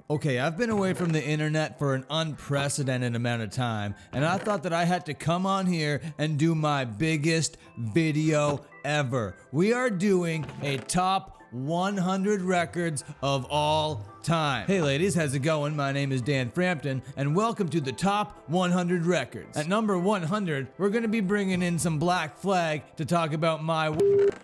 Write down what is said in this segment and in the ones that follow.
Okay, I've been away from the internet for an unprecedented amount of time, and I thought that I had to come on here and do my biggest video ever. We are doing a top 100 records of all time. Hey ladies, how's it going? My name is Dan Frampton, and welcome to the top 100 records. At number 100, we're gonna be bringing in some Black Flag to talk about my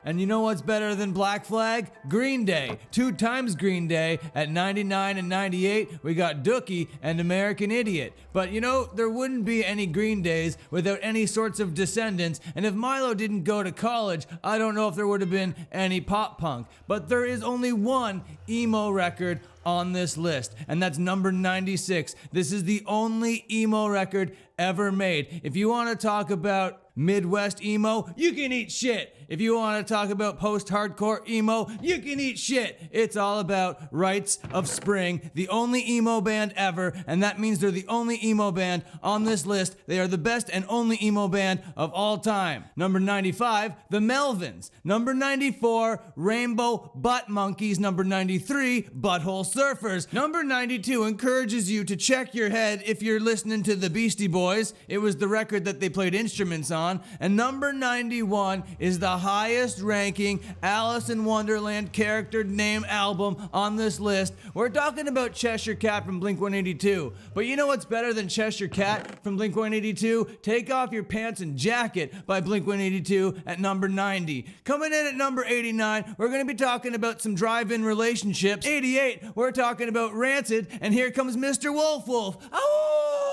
and you know what's better than Black Flag? Green Day. 2 times Green Day. At 99 and 98, we got Dookie and American Idiot. But you know, there wouldn't be any Green Days without any sorts of descendants, and if Milo didn't go to college, I don't know if there would have been any pop punk. But there is only one emo record on this list, and that's number 96. This is the only emo record ever made. If you want to talk about Midwest emo, you can eat shit. If you want to talk about post-hardcore emo, you can eat shit. It's all about Rites of Spring, the only emo band ever, and that means they're the only emo band on this list. They are the best and only emo band of all time. Number 95, the Melvins. Number 94, Rainbow Butt Monkeys. Number 93, Butthole Surfers. Number 92 encourages you to check your head if you're listening to the Beastie Boys. It was the record that they played instruments on. And number 91 is the highest ranking Alice in Wonderland character name album on this list. We're talking about Cheshire Cat from Blink-182. But you know what's better than Cheshire Cat from Blink-182? Take Off Your Pants and Jacket by Blink-182 at number 90. Coming in at number 89, we're going to be talking about some drive-in relationships. 88, we're talking about Rancid, and here comes Mr. Wolf Wolf. Oh!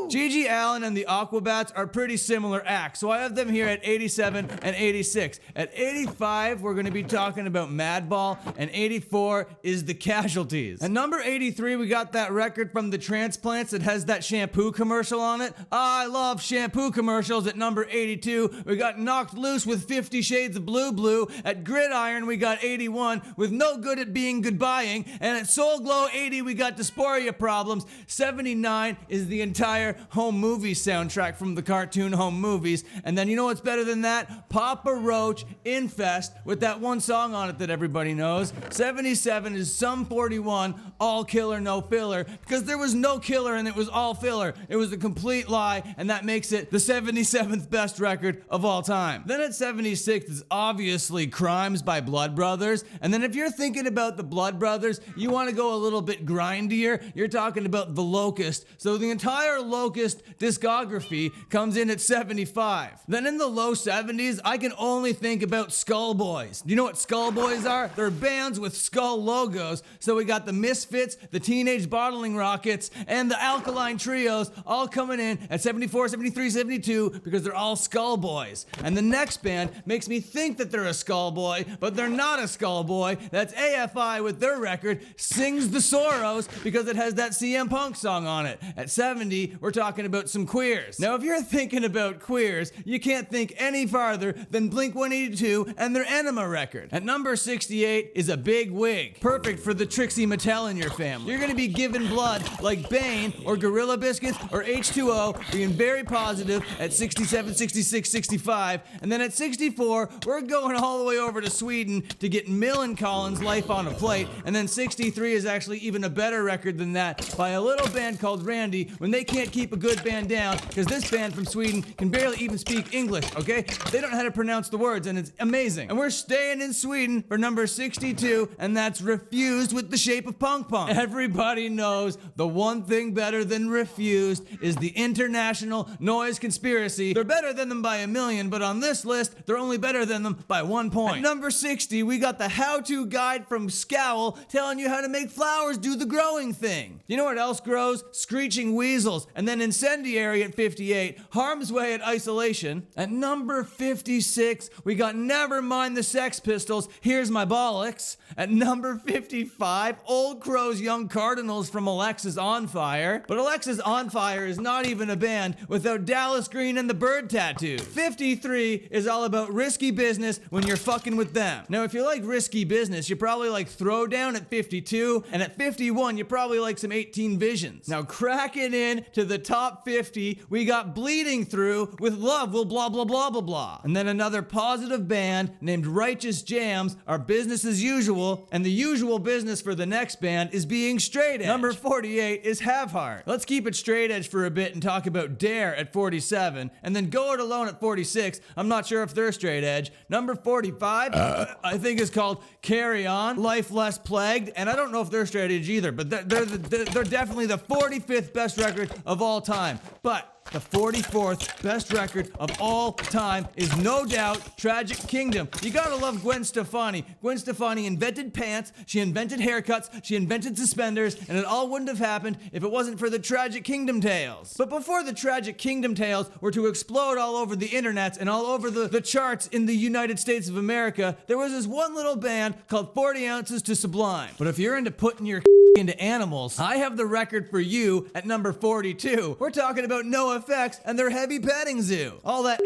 Gigi Allen and the Aquabats are pretty similar acts, so I have them here at 87 and 86. At 85, we're going to be talking about Madball, and 84 is The Casualties. At number 83, we got that record from The Transplants that has that shampoo commercial on it. I love shampoo commercials. At number 82, we got Knocked Loose with 50 Shades of Blue Blue. At Gridiron, we got 81 with No Good at Being Goodbying. And at Soul Glow 80, we got Dysphoria Problems. 79 is the entire Home Movies soundtrack from the cartoon Home Movies. And then you know what's better than that? Papa Roach Infest with that one song on it that everybody knows. 77 is Sum 41, All Killer No Filler, because there was no killer and it was all filler. It was a complete lie, and that makes it the 77th best record of all time. Then at 76 is obviously Crimes by Blood Brothers. And then if you're thinking about the Blood Brothers, you want to go a little bit grindier, you're talking about The Locust. So the entire Locust discography comes in at 75. Then in the low 70s, I can only think about Skull Boys. Do you know what Skull Boys are? They're bands with skull logos. So we got the Misfits, the Teenage Bottling Rockets, and the Alkaline Trios all coming in at 74, 73, 72 because they're all Skull Boys. And the next band makes me think that they're a Skull Boy, but they're not a Skull Boy. That's AFI with their record Sings the Sorrows because it has that CM Punk song on it. At 70, we're talking about some Queers. Now, if you're thinking about Queers, you can't think any farther than Blink-182 and their Enema record. At number 68 is A Big Wig, perfect for the Trixie Mattel in your family. You're gonna be giving blood like Bane or Gorilla Biscuits or H2O, being very positive at 67, 66, 65. And then at 64, we're going all the way over to Sweden to get Millencolins' Life on a Plate. And then 63 is actually even a better record than that by a little band called Randy when they can't keep a good band down, because this band from Sweden can barely even speak English, okay? They don't know how to pronounce the words, and it's amazing. And we're staying in Sweden for number 62, and that's Refused with The Shape of Punk Punk. Everybody knows the one thing better than Refused is the International Noise Conspiracy. They're better than them by a million, but on this list, they're only better than them by 1 point. At number 60, we got the how-to guide from Scowl telling you how to make flowers do the growing thing. You know what else grows? Screeching Weasels. And then Incendiary at 58, Harm's Way at Isolation. At number 56, we got Nevermind the Sex Pistols, Here's My Bollocks. At number 55, Old Crow's Young Cardinals from Alexis On Fire. But Alexis On Fire is not even a band without Dallas Green and the Bird Tattoo. 53 is all about Risky Business when you're fucking with them. Now, if you like Risky Business, you probably like Throwdown at 52, and at 51, you probably like some 18 Visions. Now, cracking in to the top 50, we got Bleeding Through with Love Will Blah Blah Blah Blah Blah. And then another positive band named Righteous Jams are Business as Usual, and the usual business for the next band is being straight edge. Number 48 is Have Heart. Let's keep it straight edge for a bit and talk about Dare at 47, and then Go It Alone at 46. I'm not sure if they're straight edge. Number 45, I think is called Carry On, Life Less Plagued, and I don't know if they're straight edge either, but they're definitely the 45th best record of all time. But the 44th best record of all time is no doubt Tragic Kingdom. You gotta love Gwen Stefani. Gwen Stefani invented pants, she invented haircuts, she invented suspenders, and it all wouldn't have happened if it wasn't for the Tragic Kingdom tales. But before the Tragic Kingdom tales were to explode all over the internet and all over the charts in the United States of America, there was this one little band called 40 Ounces to Sublime. But if you're into putting your into animals, I have the record for you at number 42. We're talking about NoFX and their Heavy Petting Zoo. All that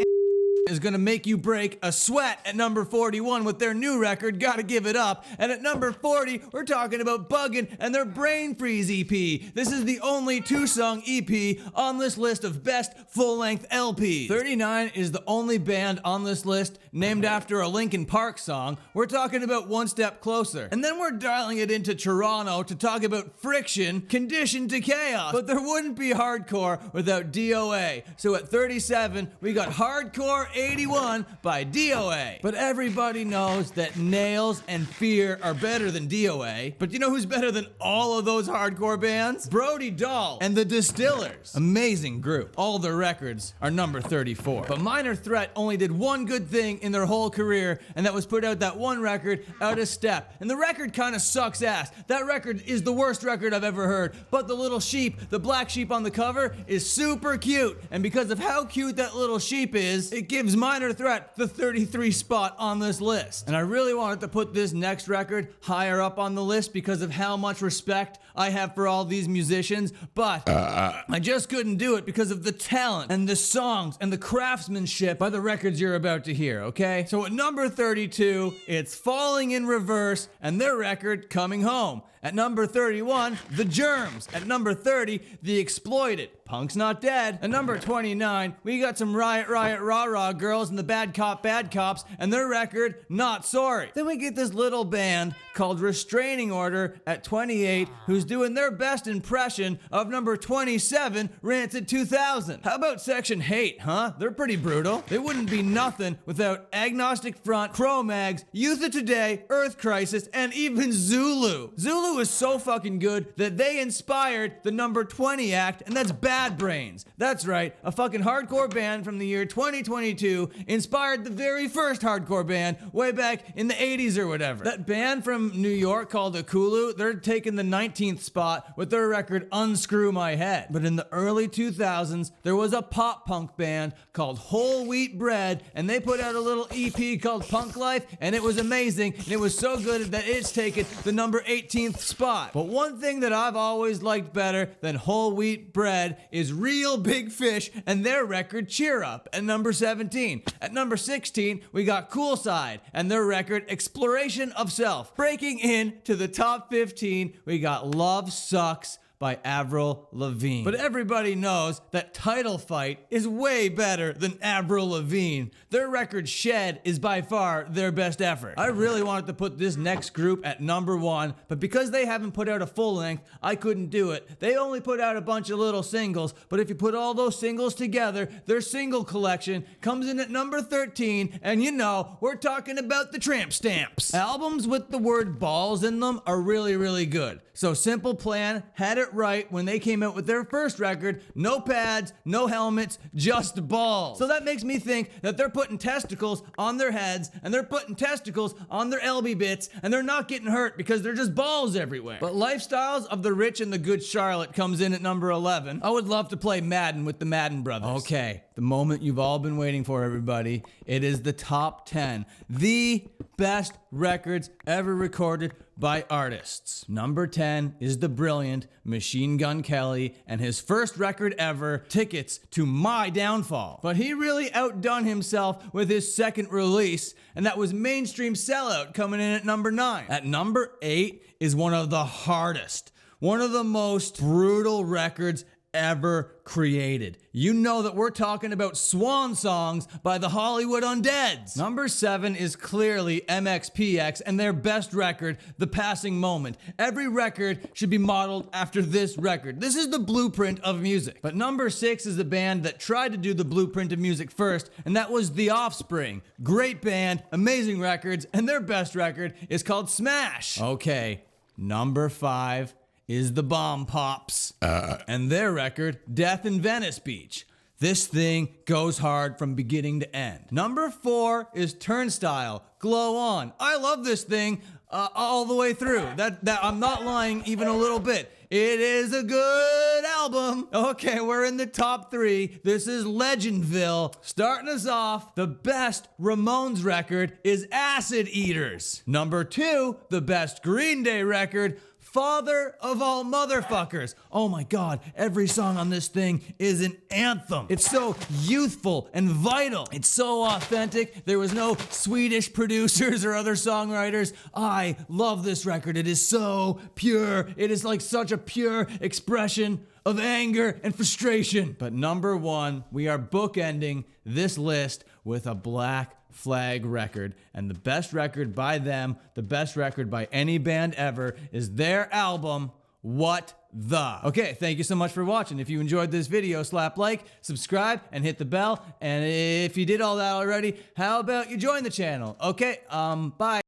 is gonna make you break a sweat at number 41 with their new record, Gotta Give It Up. And at number 40, we're talking about Buggin' and their Brain Freeze EP. This is the only 2-song EP on this list of best full-length LPs. 39 is the only band on this list named after a Linkin Park song. We're talking about One Step Closer. And then we're dialing it into Toronto to talk about Friction, Conditioned to Chaos. But there wouldn't be hardcore without DOA. So at 37, we got Hardcore 81 by DOA. But everybody knows that Nails and Fear are better than DOA. But you know who's better than all of those hardcore bands? Brody Dahl and the Distillers. Amazing group. All their records are number 34. But Minor Threat only did one good thing in their whole career, and that was put out that one record, Out of Step. And the record kind of sucks ass. That record is the worst record I've ever heard. But the little sheep, the black sheep on the cover, is super cute. And because of how cute that little sheep is, it gives Minor Threat the 33 spot on this list. And I really wanted to put this next record higher up on the list because of how much respect I have for all these musicians, but I just couldn't do it because of the talent and the songs and the craftsmanship by the records you're about to hear, okay? So at number 32, it's Falling in Reverse and their record Coming Home. At number 31, The Germs. At number 30, The Exploited, Punk's Not Dead. At number 29, we got some Riot Riot Rah Rah girls and the Bad Cop Bad Cops and their record Not Sorry. Then we get this little band called Restraining Order at 28 who's doing their best impression of number 27, Rancid 2000. How about Section Hate, huh? They're pretty brutal. They wouldn't be nothing without Agnostic Front, Cro-Mags, Youth of Today, Earth Crisis, and even Zulu. Zulu is so fucking good that they inspired the number 20 act, and that's Bad Brains. That's right, a fucking hardcore band from the year 2022 inspired the very first hardcore band way back in the 80s or whatever. That band from New York called Akulu, they're taking the 19th spot with their record Unscrew My Head. But in the early 2000s, there was a pop punk band called Whole Wheat Bread, and they put out a little EP called Punk Life, and it was amazing, and it was so good that it's taken the number 18th spot. But one thing that I've always liked better than Whole Wheat Bread is Real Big Fish and their record Cheer Up at number 17. At number 16, we got Cool Side and their record Exploration of Self. Breaking into the top 15, we got Love Sucks by Avril Lavigne. But everybody knows that Title Fight is way better than Avril Lavigne. Their record Shed is by far their best effort. I really wanted to put this next group at number 1, but because they haven't put out a full length, I couldn't do it. They only put out a bunch of little singles, but if you put all those singles together, their single collection comes in at number 13, and you know, we're talking about the Tramp Stamps. Albums with the word balls in them are really, really good. So Simple Plan had it right when they came out with their first record, no pads, no helmets, just balls. So that makes me think that they're putting testicles on their heads and they're putting testicles on their LB bits and they're not getting hurt because they're just balls everywhere. But Lifestyles of the Rich and the Good Charlotte comes in at number 11. I would love to play Madden with the Madden brothers. Okay, the moment you've all been waiting for, everybody. It is the top 10. The best records ever recorded by artists. Number 10 is the brilliant Machine Gun Kelly and his first record ever, Tickets to My Downfall. But he really outdone himself with his second release, and that was Mainstream Sellout coming in at number 9. At number 8 is one of the hardest, one of the most brutal records ever created. You know that we're talking about Swan Songs by the Hollywood Undeads. Number 7 is clearly MXPX and their best record, The Passing Moment. Every record should be modeled after this record. This is the blueprint of music. But number 6 is the band that tried to do the blueprint of music first, and that was The Offspring. Great band, amazing records, and their best record is called Smash. Okay, number 5 is the Bomb Pops and their record, Death in Venice Beach. This thing goes hard from beginning to end. Number 4 is Turnstile, Glow On. I love this thing all the way through. That I'm not lying even a little bit. It is a good album. Okay, we're in the top 3. This is Legendville. Starting us off, the best Ramones record is Acid Eaters. Number 2, the best Green Day record, Father of All Motherfuckers. Oh my God, every song on this thing is an anthem. It's so youthful and vital. It's so authentic. There was no Swedish producers or other songwriters. I love this record. It is so pure. It is like such a pure expression of anger and frustration. But number 1, we are bookending this list with a Black Flag record, and the best record by them, the best record by any band ever, is their album, What The. Okay, thank you so much for watching. If you enjoyed this video, slap like, subscribe, and hit the bell. And if you did all that already, how about you join the channel? Okay, bye.